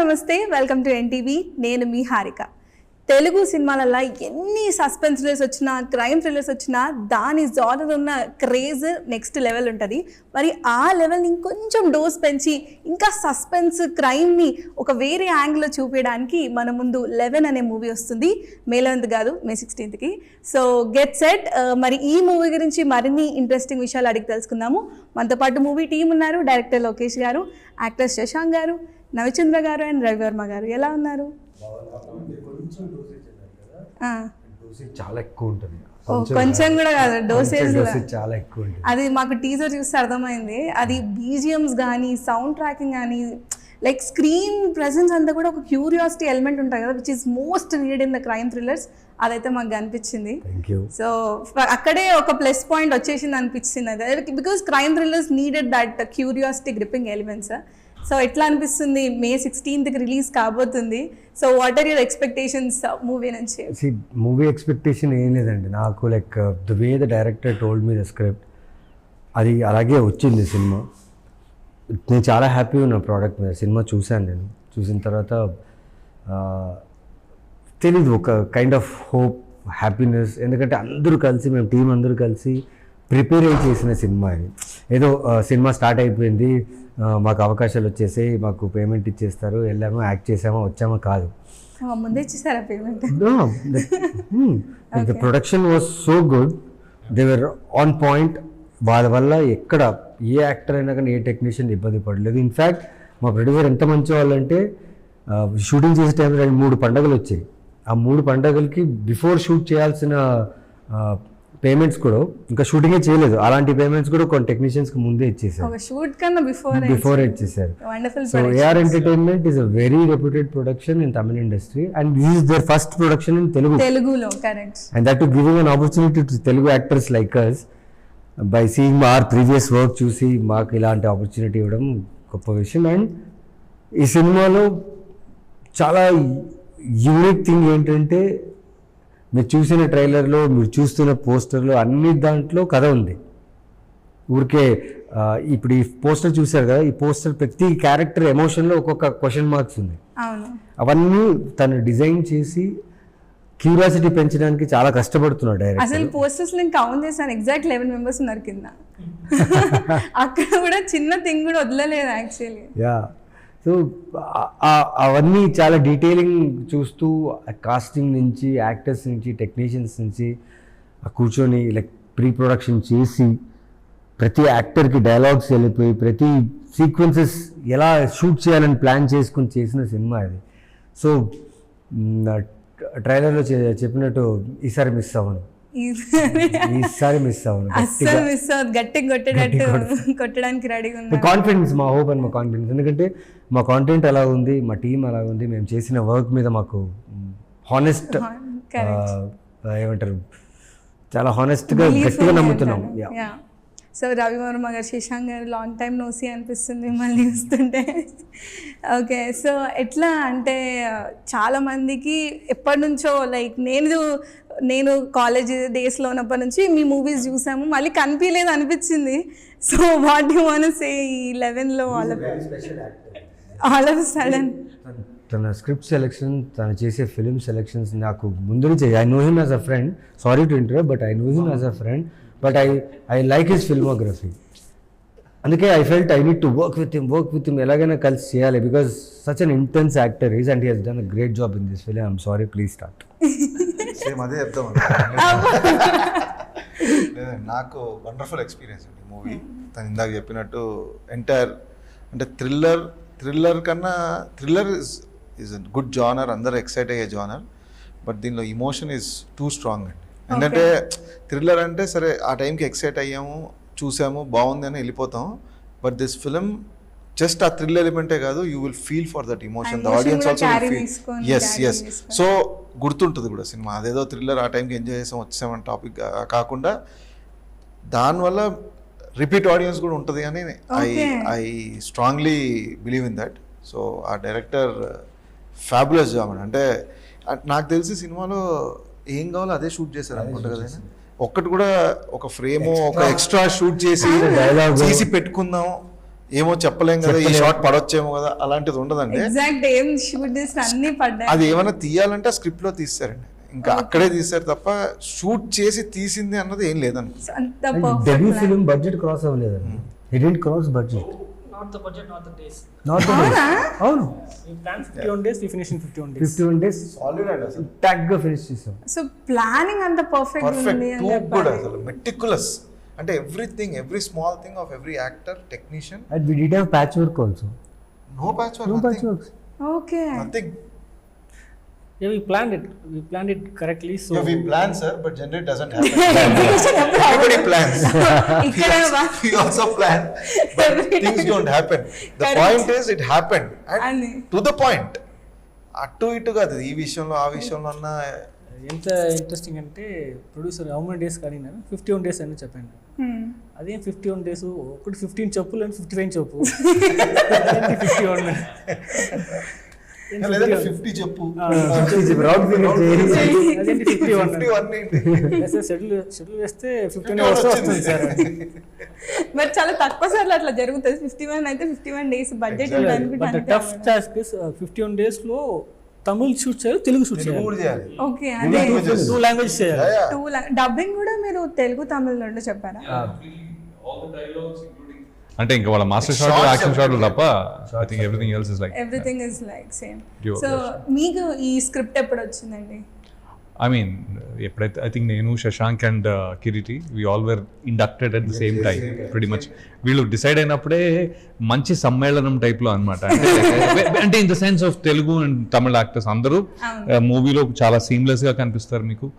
నమస్తే, welcome to NTV. నేను మీ హారిక. తెలుగు సినిమాలలో ఎన్ని సస్పెన్స్ థ్రిల్లర్స్ వచ్చినా, క్రైమ్ థ్రిల్లర్స్ వచ్చినా దాని జానర్ ఉన్న క్రేజ్ నెక్స్ట్ లెవెల్ ఉంటుంది. మరి ఆ లెవెల్ని ఇంకొంచెం డోస్ పెంచి ఇంకా సస్పెన్స్ క్రైమ్ని ఒక వేరే యాంగిల్లో చూపించడానికి మన ముందు 11 అనే మూవీ వస్తుంది. మే 11th కాదు, మే 16th. So get set. మరి ఈ మూవీ గురించి మరిన్ని ఇంట్రెస్టింగ్ విషయాలు అడిగి తెలుసుకుందాము. మనతో పాటు మూవీ టీం ఉన్నారు. డైరెక్టర్ లోకేష్ గారు, యాక్టర్స్ శశాంక్ గారు, నవిచంద్ర గారు అండ్ రవివర్మ గారు. ఎలా ఉన్నారు? చాలా ఎక్కువ ఉంటుంది. కొంచెం కూడా కాదు, డోసేజ్ చాలా ఎక్కువ ఉంటుంది. అది మాకు టీజర్ చూస్తే అర్థమైంది. అది బీజిఎమ్స్ కానీ, సౌండ్ ట్రాకింగ్ కానీ, లైక్ స్క్రీన్ ప్రెసెన్స్ అంతా కూడా ఒక క్యూరియాసిటీ ఎలిమెంట్ ఉంటుంది కదా, which is most needed in the crime thrillers. అదైతే మాకు కనిపించింది. సో అక్కడే ఒక ప్లస్ పాయింట్ వచ్చేసింది అనిపించింది. అదే because crime thrillers needed that curiosity gripping elements. So ఎట్లా అనిపిస్తుంది? మే 16th రిలీజ్ కాబోతుంది. So what are your expectations movie నుంచి? మూవీ ఎక్స్పెక్టేషన్ ఏం లేదండి నాకు. Like the way the director told me the script, అది అలాగే వచ్చింది సినిమా. నేను చాలా హ్యాపీగా ఉన్న ప్రోడక్ట్ మీద. సినిమా చూశాను, నేను చూసిన తర్వాత తెలీదు, ఒక కైండ్ ఆఫ్ హోప్, హ్యాపీనెస్. ఎందుకంటే అందరూ కలిసి, మేము టీం అందరూ కలిసి ప్రిపేర్ అయి చేసిన సినిమా ఇది. ఏదో సినిమా స్టార్ట్ అయిపోయింది, మాకు అవకాశాలు వచ్చేసి మాకు పేమెంట్ ఇచ్చేస్తారు, వెళ్ళాము, యాక్ట్ చేసామా, వచ్చామా కాదు. ముందే ఇచ్చేసారా payment? The production was so good, they were on point. వాళ్ళ వల్ల ఎక్కడ ఏ యాక్టర్ అయినా కానీ, ఏ టెక్నీషియన్ ఇబ్బంది పడలేదు. ఇన్ఫ్యాక్ట్ మా ప్రొడ్యూసర్ ఎంత మంచి వాళ్ళంటే, షూటింగ్ చేసే టైంలో 3 పండుగలు వచ్చాయి. ఆ 3 పండుగలకి బిఫోర్ షూట్ చేయాల్సిన పేమెంట్స్ కూడా ఇంకా షూటింగే చేయలేదు, అలాంటి పేమెంట్స్ కూడా కొన్ని టెక్నీషియన్స్కి ముందే ఇచ్చేసారు. బిఫోర్ ఇచ్చేసారు. So AR entertainment is a very reputed production in Tamil industry and this is their first production in తెలుగులో. And that to giving an opportunity to Telugu actors like us by seeing our previous work చూసి మాకు ఇలాంటి opportunity ఇవ్వడం గొప్ప విషయం. And ఈ సినిమాలో చాలా యూనిక్ థింగ్ ఏంటంటే, మీరు చూసిన ట్రైలర్లో, మీరు చూస్తున్న పోస్టర్లో, అన్ని దాంట్లో కథ ఉంది. ఊరికే ఇప్పుడు ఈ పోస్టర్ చూశారు కదా, ఈ పోస్టర్ ప్రతి క్యారెక్టర్ ఎమోషన్లో ఒక్కొక్క క్వశ్చన్ మార్క్స్ ఉంది. అవన్నీ తను డిజైన్ చేసి క్యూరియాసిటీ పెంచడానికి చాలా కష్టపడుతున్నాడు డైరెక్టర్. అసలు పోస్టర్స్ నేను కౌంట్ చేశాను, ఎగ్జాక్ట్ 11 members ఉన్నారు కింద. అక్కడ కూడా చిన్న థింగ్ కూడా వదలలేదు యాక్చువల్లీ. యా, సో అవన్నీ చాలా డీటెయిలింగ్ చూస్తూ, కాస్టింగ్ నుంచి, యాక్టర్స్ నుంచి, టెక్నీషియన్స్ నుంచి కూర్చొని లైక్ ప్రీ ప్రొడక్షన్ చేసి, ప్రతి యాక్టర్కి డైలాగ్స్ వెళ్ళిపోయి, ప్రతి సీక్వెన్సెస్ ఎలా షూట్ చేయాలని ప్లాన్ చేసుకుని చేసిన సినిమా ఇది. సో ట్రైలర్లో చెప్పినట్టు ఈసారి మిస్ అవ్వను. అస్సలు మిస్ అవ్వదు. గట్టిగా కొట్టడానికి రెడీగా ఉంది. కాన్ఫిడెన్స్, మా హోప్ అండ్ మా కాన్ఫిడెన్స్. ఎందుకంటే మా కాంటెంట్ అలా ఉంది, మా టీం అలా ఉంది, మేము చేసిన వర్క్ మీద మాకు హానెస్ట్, ఏమంటారు, చాలా హానెస్ట్గా గట్టిగా నమ్ముతున్నాం. సో రవివర్మ గారు, శశాంక్ గారు, లాంగ్ టైం నోసి అనిపిస్తుంది మిమ్మల్ని చూస్తుంటే. ఓకే, సో ఎట్లా అంటే చాలామందికి ఎప్పటి నుంచో, లైక్ నేను కాలేజ్ డేస్లో ఉన్నప్పటి నుంచి మీ మూవీస్ చూసాము, మళ్ళీ కనిపించలేదు అనిపించింది. So what you want to say, ఈ 11లో ఆల్ ఆఫ్ సడన్ తన స్క్రిప్ట్ సెలెక్షన్, తను చేసే ఫిలిం సెలెక్షన్స్ నాకు ముందు నుంచి, I know him as a friend, sorry to interrupt, but I know him as a friend, but I like his filmography. అందుకే I felt I need to work with him ఎలాగైనా కలిసి చేయాలి, because such an intense actor is and he has done a great job in this film. I'm sorry, please start. అదే చెప్తాం. నాకు wonderful experience అండి movie. తను ఇందాక చెప్పినట్టు ఎంటైర్ అంటే థ్రిల్లర్ కన్నా, థ్రిల్లర్ ఈజ్ గుడ్ జానర్, అందరూ ఎక్సైట్ అయ్యే జానర్, బట్ దీనిలో ఇమోషన్ ఈజ్ టూ స్ట్రాంగ్ అండి. ఏంటంటే థ్రిల్లర్ అంటే సరే ఆ టైంకి ఎక్సైట్ అయ్యాము, చూసాము, బాగుంది అని వెళ్ళిపోతాం, బట్ దిస్ ఫిలిం జస్ట్ ఆ థ్రిల్ ఎలిమెంటే కాదు, you will feel for that emotion, the audience also will feel. Yes so గుర్తుంటుంది కూడా సినిమా. అదేదో థ్రిల్లర్ ఆ టైంకి ఎంజాయ్ చేసాం వచ్చామని టాపిక్ కాకుండా, దానివల్ల రిపీట్ ఆడియన్స్ కూడా ఉంటుంది అని I strongly believe in that. So ఆ డైరెక్టర్ ఫ్యాబులస్ జాబ్ అండి. అంటే నాకు తెలిసి సినిమాలో ఏం కావాలో అదే షూట్ చేశారు అనుకుంటా కదా. ఒక్కటి కూడా ఒక ఫ్రేమ్, ఒక ఎక్స్ట్రా షూట్ చేసి పెట్టుకుందాం, ఏమో చెప్పలేం కదా, ఈ షాట్ పడొచ్చేమో కదా, అలాంటిది ఉండదండి. ఎగ్జాక్ట్ ఏం షూట్ చేసిన అన్ని పడ్డాయి. అది ఏమైనా తీయాలంటే స్క్రిప్ట్ లో తీస్తారండి, ఇంకా అక్కడే తీస్తారు తప్ప షూట్ చేసి తీసింది అన్నది ఏం లేదండి. అంత డెబ్యూ ఫిలిం బడ్జెట్ క్రాస్ అవ్వలేదండి. It didn't cross budget. Not the budget, not the days. Not the days. అవును, We planned 51 days, we finished in 51 days. 51 days solid అండి అసలు, Hmm. గా ఫినిష్ చేసాం. సో ప్లానింగ్ అంత పర్ఫెక్ట్ పర్ఫెక్ట్, ఉంది అని too good చెప్పాలి. అసలు, మెటిక్యులస్. అంటే everything, every small thing of every actor, technician. And we did have patch work also. No patch No patch works. Okay. Nothing. Yeah, we planned it correctly. So We plan, sir, but generally doesn't happen. Everybody plans. ఇక్కడ We also plan, but things don't happen. The Correct. point is, it happened, and అని. to the point. అటు ఇటు కాదు, ఈ విషయంలో ఆ విషయంలో అన్న. ఎంత ఇంట్రెస్టింగ్ అంటే ప్రొడ్యూసర్ హౌ మెనీ డేస్ కానీ 51 డేస్ అని చెప్పాను. అదేం 51 డేస్, ఒకటి 15 చెప్పులు అని 55 చెప్పు. 51 లేదంటే 50 చెప్పు, Round finish చేసి అదేంటి 51 51 ఏంటి? షెడ్యూల్ వేస్తే 51 అవర్స్ వస్తుంది సార్. మరి చాలా తక్కువ సార్లు అట్లా జరుగుతుంది. 51 అయితే 51 days budget but tough task is 51 days లో తమిళ్ షూట్ చేయాలి, తెలుగు షూట్ తెలుగు కూడా చేయాలి. చేయాలి. ఓకే. అదే Languages. 2 లాంగ్వేజ్ చేయాలి. Yeah, yeah. డబ్బింగ్ కూడా మీరు తెలుగు తమిళ రెండు చెప్పారా? అంటే ఇంకా వాళ్ళ మాస్టర్ షాట్ Shots యాక్షన్ షాట్లు everything. తప్ప I think everything else is like everything is like same. Pure so మీకు ఈ స్క్రిప్ట్ ఎప్పుడు వచ్చిందండి? ఐ మీన్ ఎప్పుడైతే ఐ థింక్ నేను Shashank and Kireeti we all were inducted at the same time pretty much. వీళ్ళు decide అయినప్పుడే మంచి సమ్మేళనం టైప్లో అనమాట. అంటే in the sense of Telugu and Tamil actors అందరూ మూవీలో చాలా సీమ్లెస్గా కనిపిస్తారు మీకు.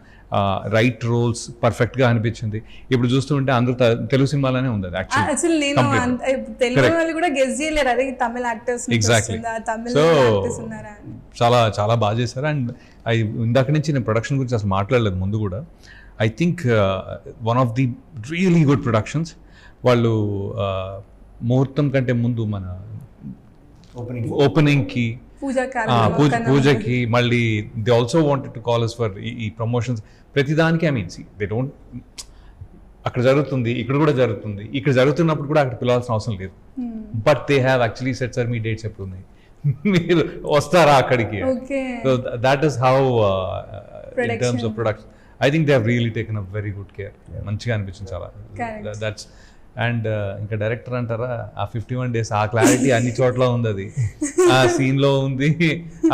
రైట్ రోల్స్ పర్ఫెక్ట్గా అనిపించింది. ఇప్పుడు చూస్తుంటే అందరూ తెలుగు సినిమాలోనే ఉంది అది అసలు నేను తెలుగు వాళ్ళు కూడా గెస్ చేయలేరు అదే తమిళ యాక్టర్స్ ఎగ్జాక్ట్లీ. తమిళ సో యాక్టర్స్ ఉన్నారా. చాలా చాలా బాగా చేశారు. అండ్ ఇందాక నుంచి నేను ప్రొడక్షన్ గురించి అసలు మాట్లాడలేదు ముందు కూడా. I think one of the really good productions. వాళ్ళు ముహూర్తం కంటే ముందు మన ఓపెనింగ్కి పూజకి మళ్ళీ they also wanted to call us for ఈ ప్రమోషన్స్ ప్రతిదానికి. ఐ మీన్ దే డోంట్, అక్కడ జరుగుతుంది, ఇక్కడ కూడా జరుగుతుంది, ఇక్కడ జరుగుతున్నప్పుడు కూడా అక్కడ పిలవాల్సిన అవసరం లేదు. But they have actually set sir me dates ఎప్పుడు ఉన్నాయి, మీరు వస్తారా అక్కడికి. So that is how in terms of production I think they have really taken a very good care. మంచిగా అనిపించింది చాలా. దట్స్ అండ్ ఇంకా డైరెక్టర్ అంటారా, ఆ 51 days ఆ క్లారిటీ అన్ని చోట్ల ఉంది, అది ఆ సీన్లో ఉంది.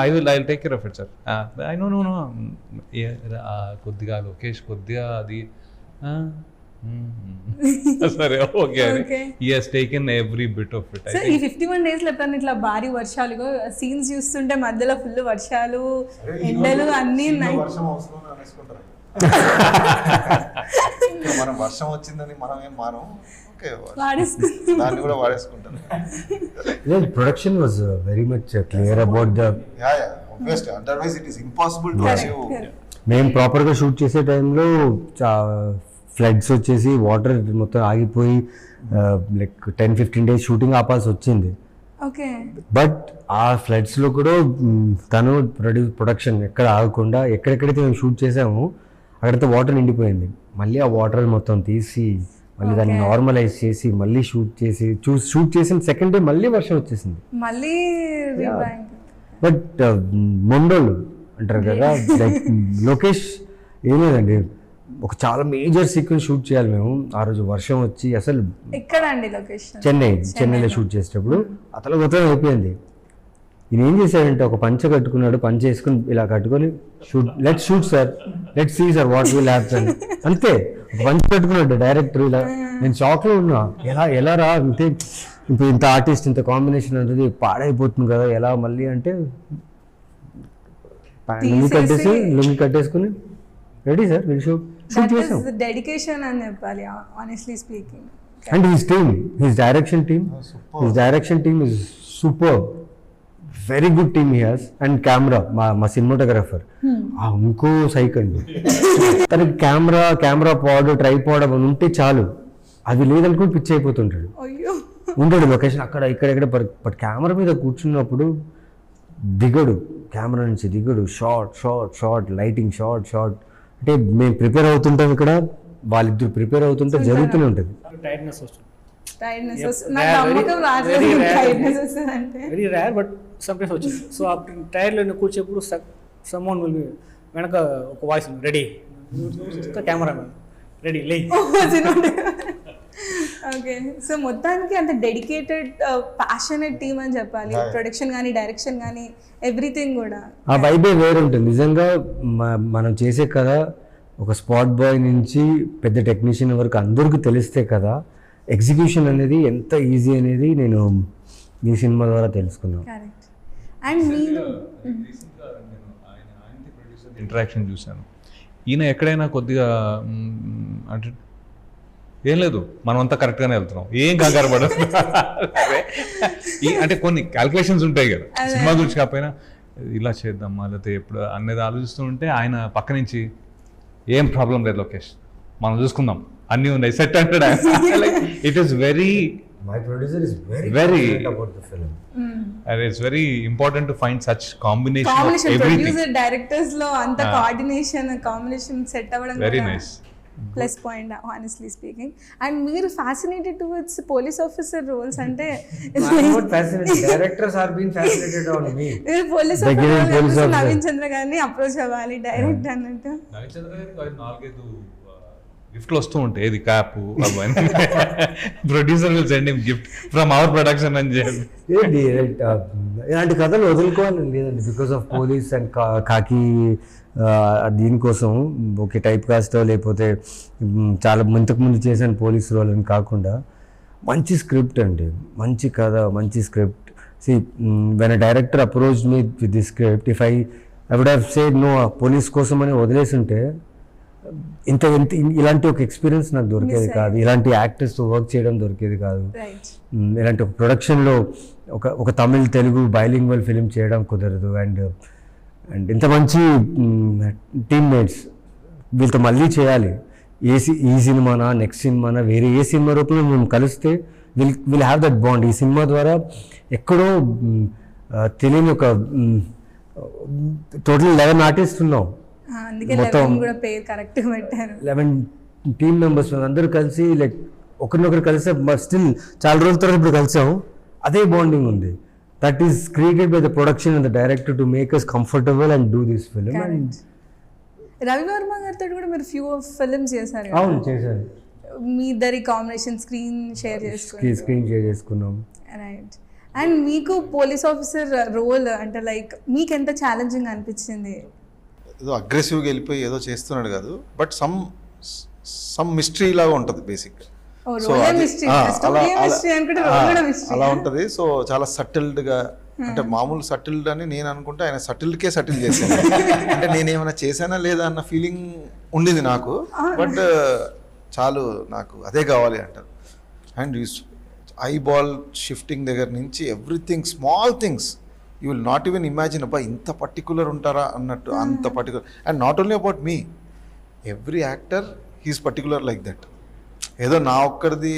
I will take care of it sir. I know కొద్దిగా లోకేష్ కొద్దిగా అది సరే ఓకే అని he has taken every bit of it. ఈ 51 days లో ఎప్పుడన్నా ఇట్లా భారీ వర్షాలు సీన్స్ చూస్తుంటే మధ్యలో ఫుల్ వర్షాలు ఎండలు అన్నీ ఉన్నాయి. వర్షం అవసరం అనేసుకుంటారు. మనం వర్షం వచ్చిందని మనం ఏం మానం, ఓకే దాన్ని కూడా వాడేసుకుంటాను. Production was very much clear about the obviously otherwise it is impossible to achieve. మేము ప్రాపర్గా షూట్ చేసే టైంలో ఫ్లడ్స్ వచ్చేసి వాటర్ మొత్తం ఆగిపోయి లైక్ 10-15 days షూటింగ్ ఆపాల్సి వచ్చింది. ఓకే. బట్ ఆ ఫ్లడ్స్లో కూడా తను ప్రొడక్షన్ ఎక్కడ ఆగకుండా ఎక్కడెక్కడైతే మేము షూట్ చేసామో అక్కడైతే వాటర్ నిండిపోయింది. మళ్ళీ ఆ వాటర్ మొత్తం తీసి మళ్ళీ దాన్ని నార్మలైజ్ చేసి మళ్ళీ షూట్ చేసిన సెకండ్ డే మళ్ళీ వర్షం వచ్చేసింది. మళ్ళీ బట్ మొండోళ్ళు అంటారు కదా, లైక్ లోకేష్ ఏం లేదండి, ఒక చాలా మేజర్ సీక్వెన్స్ షూట్ చేయాలి మేము. ఆ రోజు వర్షం వచ్చి అసలు ఎక్కడ అండి లొకేషన్? చెన్నైలో షూట్ చేసేటప్పుడు అతను మొత్తం అయిపోయింది. ఈయన ఏం చేశాడంటే ఒక పంచ కట్టుకున్నాడు, పంచ వేసుకుని ఇలా కట్టుకొని let's shoot sir, let's see sir what will happen అంతే. ఒక పంచ కట్టుకున్నాడు డైరెక్టర్. ఇలా నేను షాక్లో ఉన్నా, ఎలా రా అంటే ఇప్పుడు ఇంత ఆర్టిస్ట్ ఇంత కాంబినేషన్ అనేది పాడైపోతుంది కదా ఎలా మళ్ళీ అంటే లుంగి కట్టేసుకుని రెడీ సార్ విల్ షూట్ చేసాం. డెడికేషన్ అని చెప్పాలి honestly speaking. And his direction team is super, very good team he has. And camera మా సినిమాటోగ్రాఫర్ ఇంకో సైక్ అండి. తనకి కెమెరా పాడ్ ట్రైపాడ్ అని ఉంటే చాలు, అది లేదనుకుని పిచ్చి అయిపోతుంటాడు. ఉంటాడు లొకేషన్ అక్కడ ఇక్కడ. బట్ కెమెరా మీద కూర్చున్నప్పుడు కెమెరా నుంచి దిగడు. షార్ట్ లైటింగ్ షార్ట్ అంటే మేము ప్రిపేర్ అవుతుంటాం ఇక్కడ, వాళ్ళిద్దరు ప్రిపేర్ అవుతుంటే జరుగుతూనే ఉంటుంది. టైర్డ్నెస్ వస్తుంది. Tiredness Yep. వస్తుంది నాకు Very- నమ్మకం రావట్లేదు very rare. టైర్డ్నెస్ వస్తుంది అంటే వెరీ రేర్ బట్ సమ్టైమ్స్ వచ్చింది. సో అప్పుడు టైర్లో కూర్చేప్పుడు సమ్మోన్ విల్ వెనక ఒక వాయిస్ రెడీ, కెమెరా రెడీ లే. ఓకే, సో మొత్తానికి అంత డెడికేటెడ్ ప్యాషనెట్ టీమ్ అని చెప్పాలి. ప్రొడక్షన్ కానీ డైరెక్షన్ కానీ ఎవ్రీథింగ్ కూడా ఆ వైబే వేరే ఉంటుంది నిజంగా. మనం చేసే కదా ఒక స్పాట్ బాయ్ నుంచి పెద్ద టెక్నీషియన్ వరకు అందరికీ తెలిస్తే కదా ఎగ్జిక్యూషన్ అనేది ఎంత ఈజీ అనేది నేను ఈ సినిమా ద్వారా తెలుసుకున్నాను. కరెక్ట్. అండ్ మీరు ఇంటరాక్షన్ చూశాను. ఈయన ఎక్కడైనా కొద్దిగా అంటే ఏం లేదు, మనం అంతా కరెక్ట్గానే వెళ్తున్నాం, ఏం కంగారు పడదు. అంటే కొన్ని క్యాల్కులేషన్స్ ఉంటాయి కదా సినిమా గురించి, కాకపోయినా ఇలా చేద్దామా లేకపోతే ఎప్పుడు అనేది ఆలోచిస్తూ ఉంటే ఆయన పక్క నుంచి ఏం ప్రాబ్లం లేదు లోకేష్, మనం చూసుకుందాం, అన్నీ ఉన్నాయి సెట్ అంటాడు. It is very My producer is very Very- confident about the film. and it's very important to find such combination of combination everything. Producer directors లో అంత కోఆర్డినేషన్ కాంబినేషన్ సెట్ అవ్వడం Very nice. Plus point honestly speaking. And మీరు fascinated towards police officer roles అంటే I'm not fascinated. Directors are being fascinated on me. Police Beginning police officer officer. Naveen Chandra గారిని approach అవ్వాలి direct అన్నట్టు. నవీచంద్ర గారికి 4-5 గిఫ్ట్లు వస్తూ ఉంటాయి, ఇది క్యాప్ అవన్నీ. Producer will send him gift from our production అని చెప్పి. ఏంటి ఇలాంటి కథలు వదులుకోవాలని లేదండి. బికాస్ ఆఫ్ పోలీస్ అండ్ కాకి దీనికోసం ఒకే టైప్ కాస్ట్ లేకపోతే చాలా ఇంతకుముందు చేసిన పోలీస్ రోల్ అని కాకుండా మంచి స్క్రిప్ట్ అండి, మంచి కథ, మంచి script. See when a director approach me with the script, if I would have said no police కోసం అని వదిలేసి ఉంటే ఇంత ఇలాంటి ఒక ఎక్స్పీరియన్స్ నాకు దొరికేది కాదు, ఇలాంటి యాక్టర్స్తో వర్క్ చేయడం దొరికేది కాదు, రైట్. ఇలాంటి ఒక ప్రొడక్షన్లో ఒక తమిళ్ తెలుగు బైలింగ్వల్ ఫిలిం చేయడం కుదరదు. అండ్ ఇంత మంచి టీమ్మేట్స్ వీళ్ళతో మళ్ళీ చేయాలి. ఈ సినిమానా నెక్స్ట్ సినిమానా వేరే ఏ సినిమా రూపంలో మేము కలిస్తే విల్ హ్యావ్ దట్ బాండ్. ఈ సినిమా ద్వారా ఎక్కడో తెలియని ఒక టోటల్ 11 ఆర్టిస్ట్ ఉన్నాం, అందుకే మొత్తం లెవెన్ కూడా పేరు కరెక్ట్ పెట్టారు. 11 టీమ్ మెంబర్స్ అందరూ కలిసి లైక్ ఒకరినొకరు కలిసే స్టిల్ చాలా రోజుల తర్వాత ఇప్పుడు కలిసాము. అదే బాండింగ్ ఉంది. That is created by the production and the director to make us comfortable and do this film. And Ravi Varma గారితో కూడా మీరు ఫ్యూ ఫిల్మ్స్ చేశారు కదా? అవును చేశాను, మీ ఇద్దరి కాంబినేషన్ స్క్రీన్ షేర్ చేసుకున్నారు. స్క్రీన్ షేర్ చేసుకున్నాం. రైట్. అండ్ మీకు పోలీస్ ఆఫీసర్ రోల్ అంటే లైక్ మీకు ఎంత ఛాలెంజింగ్ అనిపించింది? ఏదో అగ్రెసివ్గా వెళ్ళిపోయి ఏదో చేస్తున్నాడు కాదు, బట్ సమ్ మిస్టరీ లాగా ఉంటుంది బేసిక్. అలా ఉంటుంది. సో చాలా సటిల్డ్గా, అంటే మామూలు సటిల్డ్ అని నేను అనుకుంటే ఆయన సటిల్డ్కే సటిల్ చేశాను. అంటే నేనేమైనా చేశానా లేదా అన్న ఫీలింగ్ ఉండింది నాకు, బట్ చాలు నాకు అదే కావాలి అంటారు. అండ్ ఐ బాల్ షిఫ్టింగ్ దగ్గర నుంచి everything small things you will not even imagine, అబ్బా ఇంత పర్టికులర్ ఉంటారా అన్నట్టు, అంత particular. And not only about me, every actor he's particular like that. ఏదో నా ఒక్కరిది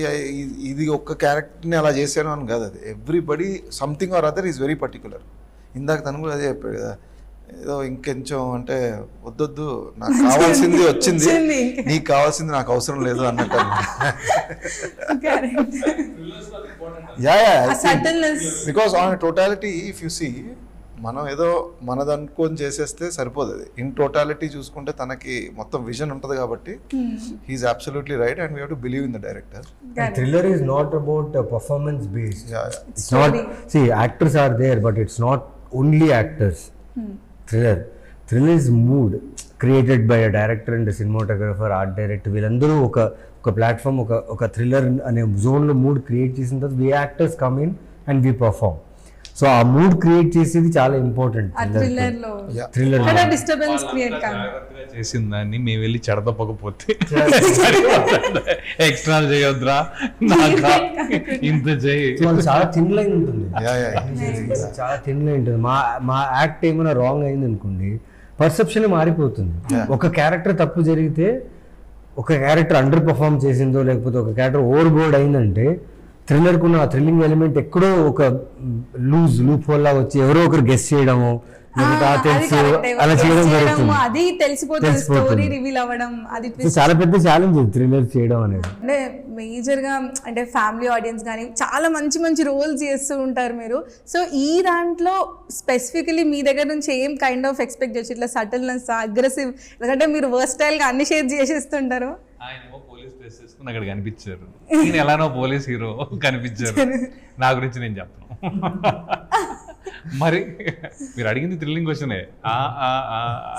ఇది ఒక్క క్యారెక్టర్ని అలా చేశాను అని కాదు, అది everybody something or other is very particular. ఇందాక తను కూడా అదే చెప్పాడు కదా, ఏదో ఇంకొంచెం అంటే వద్దొద్దు, నాకు కావాల్సింది వచ్చింది, నీకు కావాల్సింది నాకు అవసరం లేదు అన్నట్టు. Because on totality if you see, మనం ఏదో మనదనుకొని చేసేస్తే సరిపోదు. అది ఇన్ టోటాలిటీ చూసుకుంటే తనకి మొత్తం విజన్ ఉంటుంది కాబట్టి he is absolutely right and we have to believe in the director. Thriller is not about performance based. It's not, see, actors are there, but it's not only actors. Thriller is mood created by a director and a cinematographer, art director. వీళ్ళందరూ ఒక platform, ఒక thriller అనే జోన్లో mood create చేసిన తర్వాత we actors come in and we perform. So ఆ mood create చేసేది చాలా ఇంపార్టెంట్. థ్రిల్లర్ డిస్టర్బెన్స్ క్రియేట్ కాదు. చేసిన దాన్ని మేము వెళ్ళి చెడదప్పకపోతే ఎక్స్ట్రా చేయొద్దురా, ఇంత చేయి. చాలా థిన్ లైన్ ఉంటుంది, చాలా థిన్ లైన్ ఉంటుంది. మా యాక్ట్ ఏమైనా రాంగ్ అయింది అనుకోండి, పర్సెప్షన్ మారిపోతుంది. ఒక క్యారెక్టర్ తప్పు జరిగితే, ఒక క్యారెక్టర్ అండర్ పర్ఫామ్ చేసిందో లేకపోతే ఒక క్యారెక్టర్ ఓవర్ బోర్డ్ అయిందంటే, థ్రిల్లర్కున్న ఆ థ్రిల్లింగ్ ఎలిమెంట్ ఎక్కడో ఒక లూప్ హోల్ లాగా వచ్చి ఎవరో ఒకరు గెస్ చేయడము, లేకపోతే అది తెలుసు correct. అలా చేయడం చేయడము, జరుగుతుంది. అది తెలిసిపోతుంది, స్టోరీ రివీల్ అవ్వడం, అది సో చాలా పెద్ద ఛాలెంజ్ థ్రిల్లర్ చేయడం అనేది. అంటే మేజర్గా అంటే ఫ్యామిలీ ఆడియన్స్ కానీ చాలా మంచి మంచి రోల్స్ చేస్తూ ఉంటారు మీరు. సో ఈ దాంట్లో స్పెసిఫికలీ మీ దగ్గర నుంచి ఏం కైండ్ ఆఫ్ ఎక్స్పెక్ట్ చేయొచ్చు? ఇట్లా సటిల్నెస్, అగ్రెసివ్, ఎందుకంటే మీరు వర్స్టైల్గా అన్ని షేర్ చేసేస్తుంటారు. ఆయన పోలీస్ డ్రెస్ వేసుకుని అక్కడ కనిపించారు, నేను ఎలానో పోలీస్ హీరో కనిపించారు. నా గురించి నేను చెప్పను. మరి మీరు అడిగింది థ్రిల్లింగ్ క్వశ్చనే.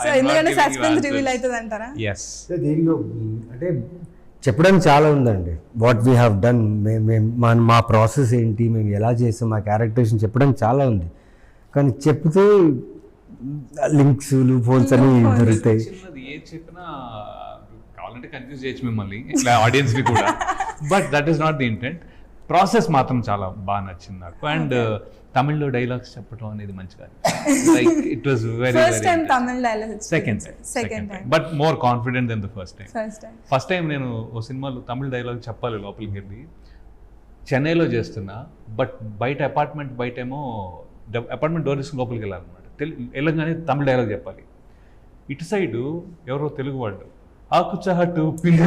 సో ఎందుకంటే సస్పెన్స్ రివీల్ అవుతుంది అంటారా? ఎస్, దీనిలో అంటే చెప్పడానికి చాలా ఉందండి. వాట్ వీ హ్యావ్ డన్, మా ప్రాసెస్ ఏంటి, మేము ఎలా చేస్తాం, మా క్యారెక్టర్స్ని చెప్పడానికి చాలా ఉంది. కానీ చెప్తే లింక్స్ ఫోన్స్ అన్ని దొరుకుతాయి. చిన్నది ఏ చెప్పినా కావాలంటే కన్ఫ్యూజ్ చేయొచ్చు మిమ్మల్ని, ఇట్లా ఆడియన్స్ ని కూడా. But that is not the intent. Process మాత్రం చాలా బాగా నచ్చింది నాకు. అండ్ తమిళ్లో డైలాగ్స్ చెప్పడం అనేది మంచిగా, like it was very first time Tamil dialogues, second time but more confident then the first time. First time నేను ఓ సినిమాలో తమిళ డైలాగ్ చెప్పాలి లోపలికి వెళ్ళి, చెన్నైలో చేస్తున్నా, బట్ బయట అపార్ట్మెంట్ బయటేమో అపార్ట్మెంట్ డోర్ తీసుకుని లోపలికి వెళ్ళాలన్నమాట. వెళ్ళగానే తమిళ డైలాగ్ చెప్పాలి. ఇటు సైడు ఎవరో తెలుగు వాళ్ళు ఆకుచాటు పిండి,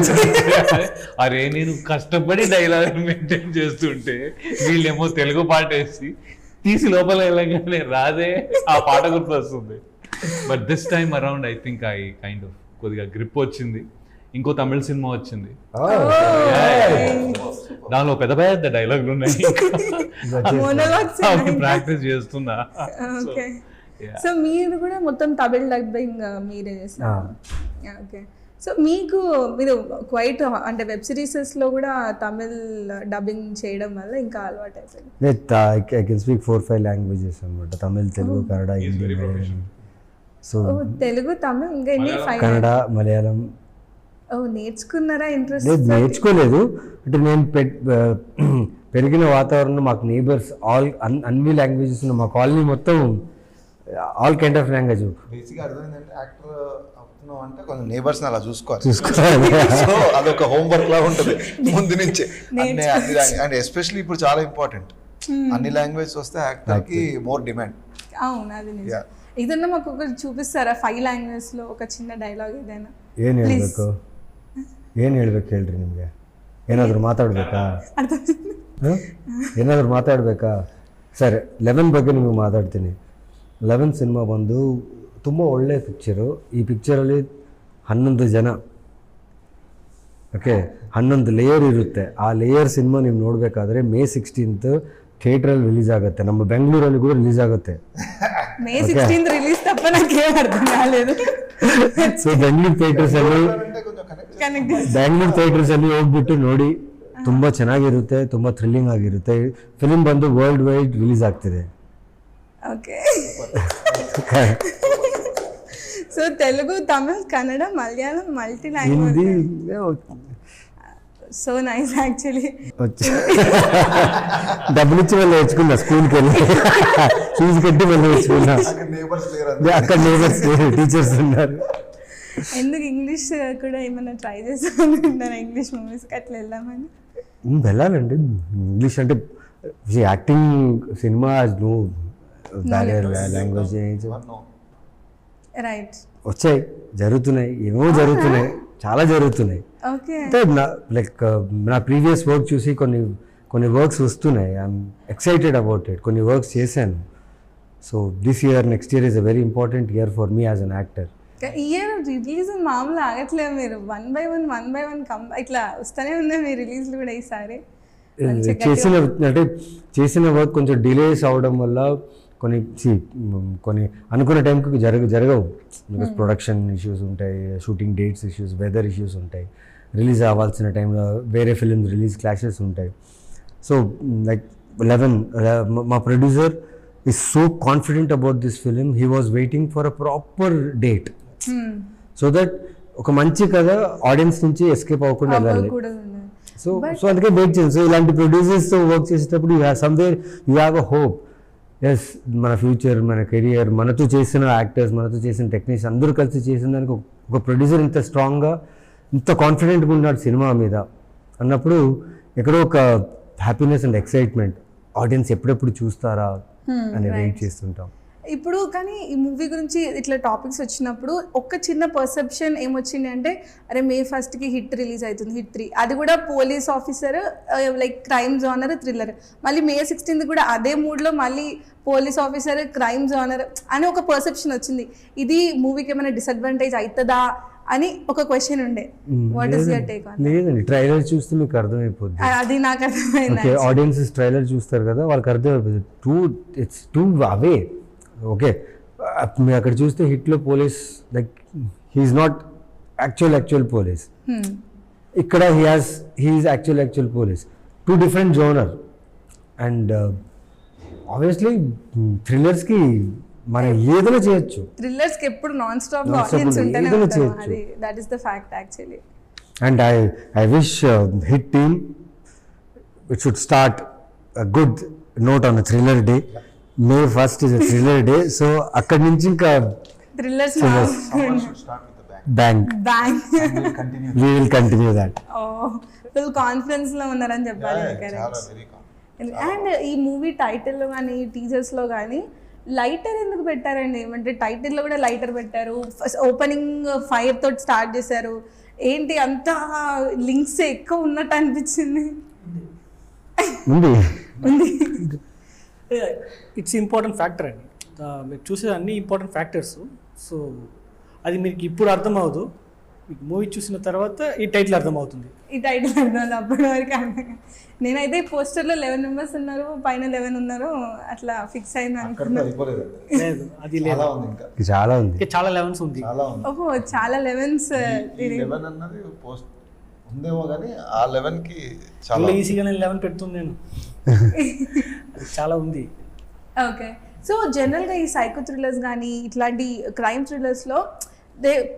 అరే నేను కష్టపడి డైలాగ్ మెయింటైన్ చేస్తుంటే వీళ్ళేమో తెలుగు పాట వేసి తీసి లోపల వెళ్ళగానే రాదే ఆ పాట గుర్తు వస్తుంది. But this time around I think I kind of కొద్దిగా గ్రిప్ వచ్చింది. ఇంకో తమిళ సినిమా వచ్చింది, దానిలో పెద్ద పెద్ద డైలాగులు ఉన్నాయి, ప్రాక్టీస్ చేస్తున్నా. సో మీరు కూడా మొత్తం తమిళ డబ్బింగ్ మీరే చేస్తారు. ఓకే, సో మీరు క్వైట్ అంటే వెబ్ సిరీసెస్లో కూడా తమిళ్ డబ్బింగ్ చేయడం వల్ల ఇంకా అలవాటు అయిపోయింది. ఐ కెన్ స్పీక్ 4-5 లాంగ్వేజెస్ అనమాట. తమిళ్, తెలుగు, కన్నడ, హిందీ, మలయాళం. సో తెలుగు, తమిళ్, ఇంకా ఎన్ని? కన్నడ, మలయాళం. నేర్చుకున్నారా? ఇంట్రెస్ట్? లేదు, నేర్చుకోలేదు. అంటే నేను పెరిగిన వాతావరణం, మాకు నేబర్స్ ఆల్ అన్ని లాంగ్వేజెస్ ఉన్నాయి. మా కాలనీ మొత్తం ఆల్ కైండ్ ఆఫ్ లాంగ్వేజ్. బేసిక్గా అర్థమైందంటే యాక్టర్ అవుతున్నావు అంటే కొంచెం నేబర్స్ని అలా చూసుకోవాలి. సో అదొక హోంవర్క్ లా ఉంటుంది ముందు నుంచే. అండ్ ఎస్పెషల్లీ ఇప్పుడు చాలా ఇంపార్టెంట్, అన్ని లాంగ్వేజ్ వస్తే యాక్టర్కి మోర్ డిమాండ్. అవును, అది నిజం. ఏదన్నా మాకు ఒకటి చూపిస్తారా 5 లాంగ్వేజ్ లో ఒక చిన్న డైలాగ్ ಏನೇನು ಹೇಳ್ಬೇಕು ಹೇಳ್ರಿ ನಿಮಗೆ? ಏನಾದರೂ ಮಾತಾಡಬೇಕಾ? ಸರಿ, 11 ಬಗ್ಗೆ ನಿಮಗೆ ಮಾತಾಡ್ತೀನಿ. 11 ಸಿನಿಮಾ ಬಂದು ತುಂಬ ಒಳ್ಳೆಯ ಪಿಕ್ಚರು. ಈ ಪಿಕ್ಚರಲ್ಲಿ 11 ಜನ, ಓಕೆ, 11 ಲೇಯರ್ ಇರುತ್ತೆ. ಆ ಲೇಯರ್ ಸಿನಿಮಾ ನೀವು ನೋಡಬೇಕಾದ್ರೆ May 16th ಥಿಯೇಟ್ರಲ್ಲಿ ರಿಲೀಸ್ ಆಗುತ್ತೆ. ನಮ್ಮ ಬೆಂಗಳೂರಲ್ಲಿ ಕೂಡ ರಿಲೀಸ್ ಆಗುತ್ತೆ. May 16th ರಿಲೀಸ್ ತಪ್ಪ ನನಗೆ ಅರ್ಥ ಆಗలేదు. ಸೊ ಬೆಂಗಳೂರು ಥಿಯೇಟರ್ಸ್ ಅಲ್ಲಿ ಹೋಗ್ಬಿಟ್ಟು ನೋಡಿ, ತುಂಬಾ ಚೆನ್ನಾಗಿರುತ್ತೆ, ತುಂಬಾ ಥ್ರಿಲ್ಲಿಂಗ್ ಆಗಿರುತ್ತೆ. ಫಿಲ್ಮ್ ಬಂದು ವರ್ಲ್ಡ್ ವೈಡ್ ರಿಲೀಸ್ ಆಗ್ತಿದೆ. Okay, so Telugu, Tamil, Kannada, Malayalam, multi language. So nice actually. డబ్బులు ఇచ్చి వాళ్ళు నేర్చుకున్నా, స్కూల్కి వెళ్ళి ఫీజు కట్టి వాళ్ళు నేర్చుకున్నా. అక్కడ నేబర్స్ టీచర్స్ ఉన్నారు. ఎందుకు ఇంగ్లీష్ కూడా ఏమైనా ట్రై చేస్తాను, ఇంగ్లీష్ మూవీస్కి అట్లా వెళ్దామని? వెళ్ళాలండి. ఇంగ్లీష్ అంటే యాక్టింగ్, సినిమా నో బ్యారియర్ లాంగ్వేజ్. రైట్, వచ్చాయి, జరుగుతున్నాయి, ఏమో జరుగుతున్నాయి, చాలా జరుగుతున్నాయి. అంటే లైక్ నా ప్రీవియస్ వర్క్ చూసి కొన్ని వర్క్స్ వస్తున్నాయి. I'm excited about it. కొన్ని వర్క్స్ చేశాను. So this year, next year is a very important year for me as an actor. Year release మామూలు ఆగట్లేదు, మీరు 1 by 1 ఇట్లా వస్తూనే ఉన్నాయి మీ రిలీజ్లు కూడా. ఈసారి చేసిన వర్క్ కొంచెం డిలేస్ అవడం వల్ల కొన్ని అనుకున్న టైంకి జరగవు. బికాస్ ప్రొడక్షన్ ఇష్యూస్ ఉంటాయి, shooting dates issues, weather issues ఉంటాయి, రిలీజ్ అవ్వాల్సిన టైంలో వేరే ఫిలిం రిలీజ్ క్లాషెస్ ఉంటాయి. సో లైక్ 11 మా producer is so confident about this film. He was waiting for a proper date so that ఒక మంచి కథ ఆడియన్స్ నుంచి ఎస్కేప్ అవ్వకుండా వెళ్ళాలి. సో అందుకే వెయిట్ చేయండి. సో ఇలాంటి ప్రొడ్యూసర్స్తో వర్క్ చేసేటప్పుడు you have a hope. Yes, మన ఫ్యూచర్, మన కెరియర్, మనతో చేసిన యాక్టర్స్, మనతో చేసిన టెక్నీషియన్స్ అందరూ కలిసి చేసిన దానికి ఒక ప్రొడ్యూసర్ ఇంత స్ట్రాంగ్గా, ఇంత కాన్ఫిడెంట్గా ఉన్నాడు సినిమా మీద అన్నప్పుడు ఎక్కడో ఒక హ్యాపీనెస్ అండ్ ఎక్సైట్మెంట్, ఆడియన్స్ ఎప్పుడెప్పుడు చూస్తారా అని వెయిట్ చేస్తుంటాం. ఇప్పుడు కానీ ఈ మూవీ గురించి ఇట్లా టాపిక్స్ వచ్చినప్పుడు ఒక చిన్న పర్సెప్షన్ ఏమొచ్చింది అంటే అరే May 1st హిట్ రిలీజ్ అవుతుంది, హిట్ 3, అది కూడా police officer like crime genre thriller. మళ్ళీ May 16th కూడా అదే మూడ్లో మళ్ళీ పోలీస్ ఆఫీసర్ క్రైమ్ జానర్ అని ఒక పర్సెప్షన్ వచ్చింది. ఇది మూవీకి ఏమైనా డిసడ్వాంటేజ్ అవుతుందా అని ఒక క్వశ్చన్ ఉండే. What is your take on? లేదండి, ట్రైలర్ చూస్తే మీకు అర్థమైపోద్ది. అది నాకు అర్థమైంది. ఓకే, ఆడియన్సెస్ ట్రైలర్ చూస్తారు కదా, వాళ్ళకి అర్థమైపోతుంది. It's two away. ఓకే, మీరు అక్కడ చూస్తే హిట్లో police like he is not actual police. ఇక్కడ he is actual police. Two different genre. And obviously థ్రిల్లర్స్కి మనం ఏదైనా చేయొచ్చు. థ్రిల్లర్స్కి ఎప్పుడు నాన్ స్టాప్ Non-stop ఆడియన్స్ ఉంటేనే ఏదైనా ఉంటారు. చేయొచ్చు. అది that is the fact actually. And I wish hit team it should start a good note on a thriller day. May 1st is a thriller day, so akkadi nunchi inka thrillers Someone should start with the bang. bang. Bang We'll continue. We will continue that. Full confidence లో ఉన్నారని చెప్పాలి. చాలా very calm. And ఈ movie title కానీ teasers లో కానీ lighter ఎందుకు పెట్టారండి? ఏమంటే టైటిల్లో కూడా లైటర్ పెట్టారు, ఓపెనింగ్ ఫైర్ తోటి స్టార్ట్ చేశారు. ఏంటి అంత లింక్స్ ఎక్కువ ఉన్నట్టు అనిపించింది. ఉంది. ఇట్స్ ఇంపార్టెంట్ ఫ్యాక్టర్ అండి. మీరు చూసే అన్ని ఇంపార్టెంట్ ఫ్యాక్టర్స్. సో అది మీకు ఇప్పుడు అర్థమవుదు, మీకు మూవీ చూసిన తర్వాత ఈ టైటిల్ అర్థమవుతుంది. ఈ టైటిల్ అర్థం అప్పటి వరకు అర్థం. నేనైతే పోస్టర్లో 11 members ఉన్నారు, పైన 11 ఉన్నారు, అట్లా ఫిక్స్ అయింది అక్కడితో అనుకున్నా. అయిపోలేదండి. లేదు, అది లేదు, చాలా ఉంది ఇంకా. చాలా ఉంది. ఇంకా చాలా లెవెన్స్ ఉంది. చాలా ఉంది. ఓహో, చాలా 11s. ఈ 11 అన్నది పోస్ట్ ఉందేమో కానీ ఆ 11కి చాలా ఈజీగా నేను 11 పెడుతుంది నేను. అది చాలా ఉంది. ఓకే, సో జనరల్గా ఈ సైకో థ్రిల్లర్స్ కానీ ఇట్లాంటి క్రైమ్ థ్రిల్లర్స్లో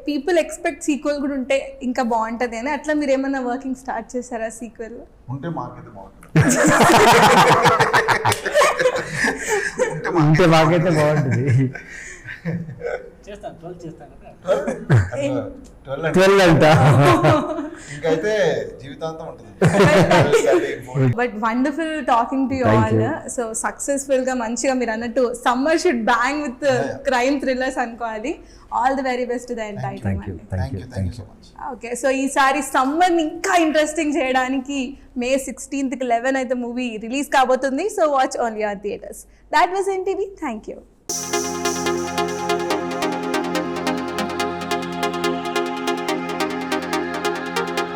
పీపుల్ ఎక్స్పెక్ట్ సీక్వెల్ కూడా ఉంటే ఇంకా బాగుంటుంది అని. అట్లా మీరు ఏమన్నా వర్కింగ్ స్టార్ట్ చేశారా సీక్వెల్? ఉంటే మాకైతే బాగుంటుంది. ఉంటే మాకైతే బాగుంటుంది. చేస్తాను, 12 చేస్తాను కదా. 12 అంట. ఇంకైతే జీవితాంతం ఉంటుంది. But wonderful talking to you all. So successful గా మంచిగా మీరు అన్నట్టు summer should bang with crime thrillers అనుకోవాలి. All the very best the entire time అండి. Thank you so much. Okay, so ఈసారి సమ్మర్ని ఇంకా ఇంట్రెస్టింగ్ చేయడానికి May 16th 11 అయితే మూవీ రిలీజ్ కాబోతుంది. So watch on your theatres. That was NTV. Thank you.